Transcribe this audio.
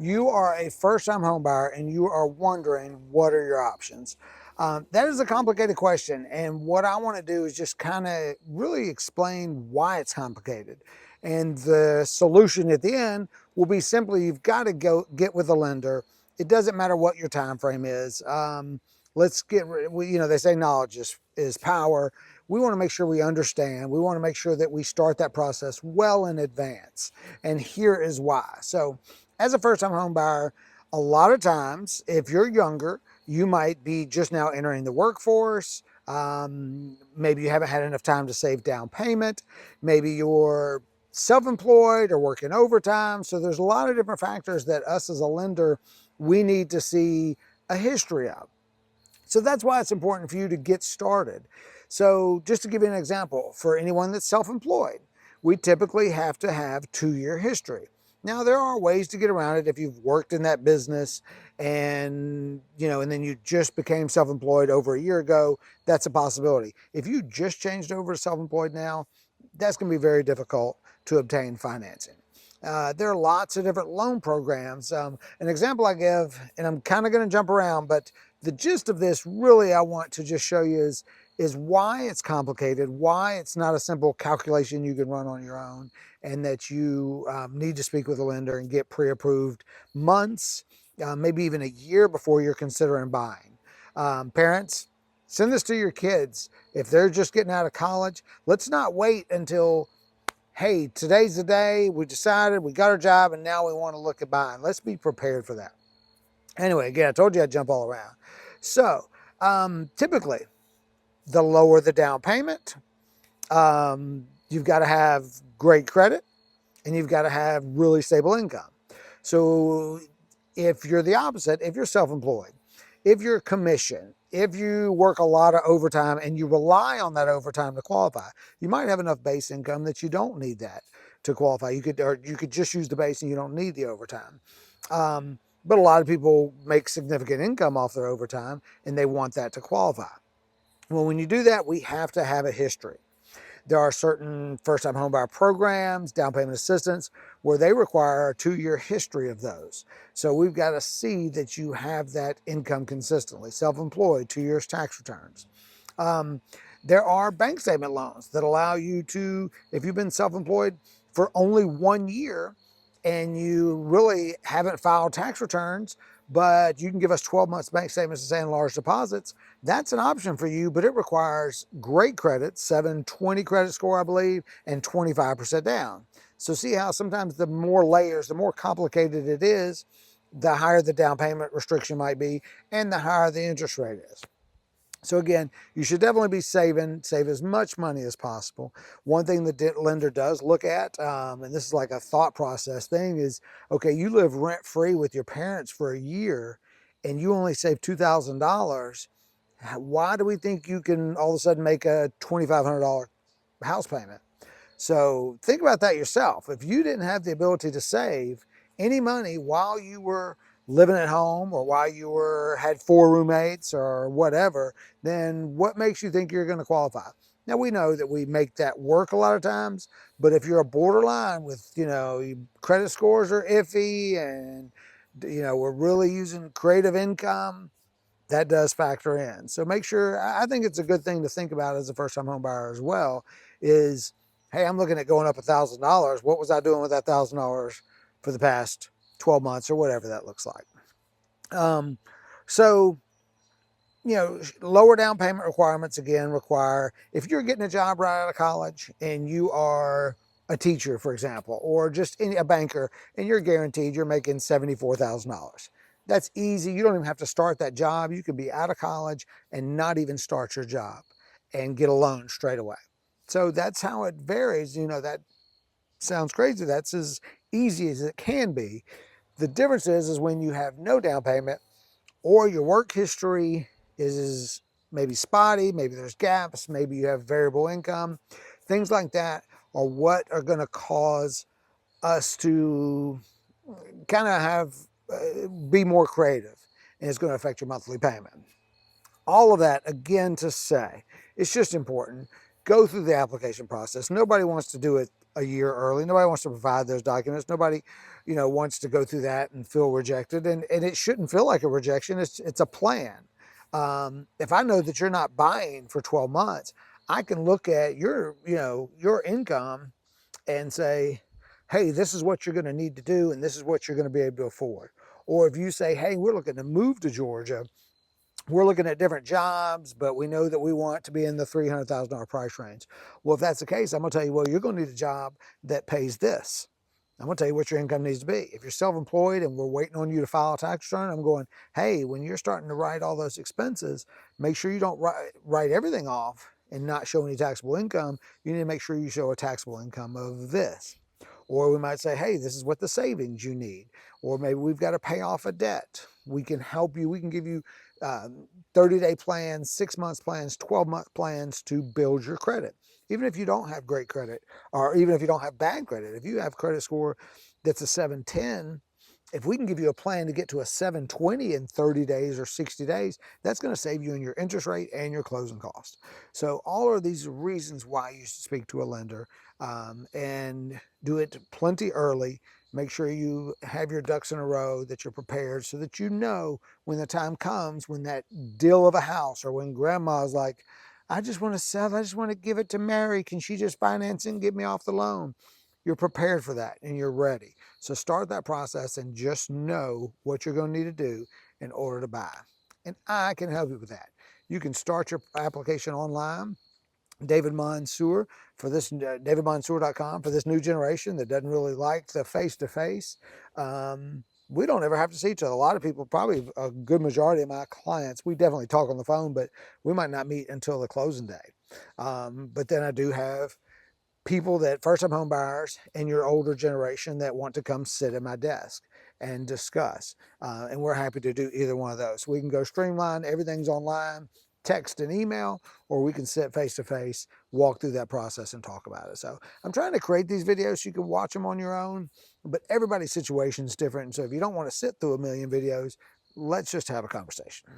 you are a first-time home buyer and you are wondering what are your options. That is a complicated question, and what I want to do is just kind of really explain why it's complicated. And the solution at the end will be simply you've got to go get with a lender. It doesn't matter what your time frame is. Let's get, they say knowledge is power. We want to make sure we understand. We want to make sure that we start that process well in advance. And here is why. So, as a first-time home buyer, a lot of times, if you're younger, you might be just now entering the workforce. Maybe you haven't had enough time to save down payment. Maybe you're self-employed or working overtime. So there's a lot of different factors that us as a lender, we need to see a history of. So that's why it's important for you to get started. So just to give you an example, for anyone that's self-employed, we typically have to have 2-year history. Now there are ways to get around it if you've worked in that business and then you just became self-employed over a year ago, that's a possibility. If you just changed over to self-employed now, that's going to be very difficult to obtain financing. There are lots of different loan programs. An example I give, and I'm kind of going to jump around, but the gist of this really I want to just show you is why it's complicated, why it's not a simple calculation you can run on your own, and that you need to speak with a lender and get pre-approved months, maybe even a year before you're considering buying. Parents, send this to your kids. If they're just getting out of college, let's not wait until, hey, today's the day, we decided, we got our job, and now we want to look at buying. Let's be prepared for that. Anyway, again, I told you I'd jump all around. So typically, the lower the down payment, you've got to have great credit, and you've got to have really stable income. So if you're the opposite, if you're self-employed, if you're commission, if you work a lot of overtime and you rely on that overtime to qualify, you might have enough base income that you don't need that to qualify. You could just use the base and you don't need the overtime. But a lot of people make significant income off their overtime and they want that to qualify. Well, when you do that, we have to have a history. There are certain first-time homebuyer programs, down payment assistance, where they require a 2-year history of those. So we've got to see that you have that income consistently. Self-employed, 2 years tax returns. There are bank statement loans that allow you to, if you've been self-employed for only 1 year and you really haven't filed tax returns, but you can give us 12 months bank statements and saying large deposits, that's an option for you, but it requires great credit, 720 credit score, I believe, and 25% down. So see how sometimes the more layers, the more complicated it is, the higher the down payment restriction might be, and the higher the interest rate is. So again, you should definitely be save as much money as possible. One thing the lender does look at, and this is like a thought process thing, is, okay, you live rent-free with your parents for a year and you only save $2,000. Why do we think you can all of a sudden make a $2,500 house payment? So think about that yourself. If you didn't have the ability to save any money while you were living at home or while you had 4 roommates or whatever, then what makes you think you're going to qualify? Now we know that we make that work a lot of times, but if you're a borderline with, credit scores are iffy and, we're really using creative income, that does factor in. So make sure, I think it's a good thing to think about as a first-time home buyer as well, is, hey, I'm looking at going up $1,000. What was I doing with that $1,000 for the past 12 months or whatever that looks like? So, lower down payment requirements again require, if you're getting a job right out of college and you are a teacher, for example, or just a banker, and you're guaranteed you're making $74,000. That's easy. You don't even have to start that job. You could be out of college and not even start your job and get a loan straight away. So that's how it varies. That sounds crazy. That's as easy as it can be. The difference is when you have no down payment or your work history is maybe spotty, maybe there's gaps, maybe you have variable income, things like that are what are going to cause us to kind of be more creative, and it's going to affect your monthly payment. All of that, again, to say, it's just important. Go through the application process. Nobody wants to do it a year early. Nobody wants to provide those documents. Nobody, wants to go through that and feel rejected. And it shouldn't feel like a rejection. It's a plan. If I know that you're not buying for 12 months, I can look at your income and say, hey, this is what you're going to need to do, and this is what you're going to be able to afford. Or if you say, hey, we're looking to move to Georgia, we're looking at different jobs, but we know that we want to be in the $300,000 price range. Well, if that's the case, I'm going to tell you, well, you're going to need a job that pays this. I'm going to tell you what your income needs to be. If you're self-employed and we're waiting on you to file a tax return, I'm going, hey, when you're starting to write all those expenses, make sure you don't write everything off and not show any taxable income. You need to make sure you show a taxable income of this. Or we might say, hey, this is what the savings you need. Or maybe we've got to pay off a debt. We can help you. We can give you 30-day plans, 6-month plans, 12-month plans to build your credit. Even if you don't have great credit, or even if you don't have bad credit, if you have credit score that's a 710, if we can give you a plan to get to a 720 in 30 days or 60 days, that's going to save you in your interest rate and your closing cost. So all of these are reasons why you should speak to a lender, and do it plenty early. Make sure you have your ducks in a row, that you're prepared, so that you know when the time comes, when that deal of a house, or when grandma's like, I just want to sell, I just want to give it to Mary. Can she just finance and get me off the loan? You're prepared for that and you're ready. So start that process and just know what you're going to need to do in order to buy. And I can help you with that. You can start your application online. David Mansour for this, davidmansour.com, for this new generation that doesn't really like the face-to-face. We don't ever have to see each other. A lot of people, probably a good majority of my clients, we definitely talk on the phone, but we might not meet until the closing day. But then I do have people that first-time home buyers and your older generation that want to come sit at my desk and discuss. And we're happy to do either one of those. We can go streamline, everything's online, text and email, or we can sit face-to-face, walk through that process and talk about it. So I'm trying to create these videos so you can watch them on your own, but everybody's situation is different. So if you don't want to sit through a million videos, let's just have a conversation.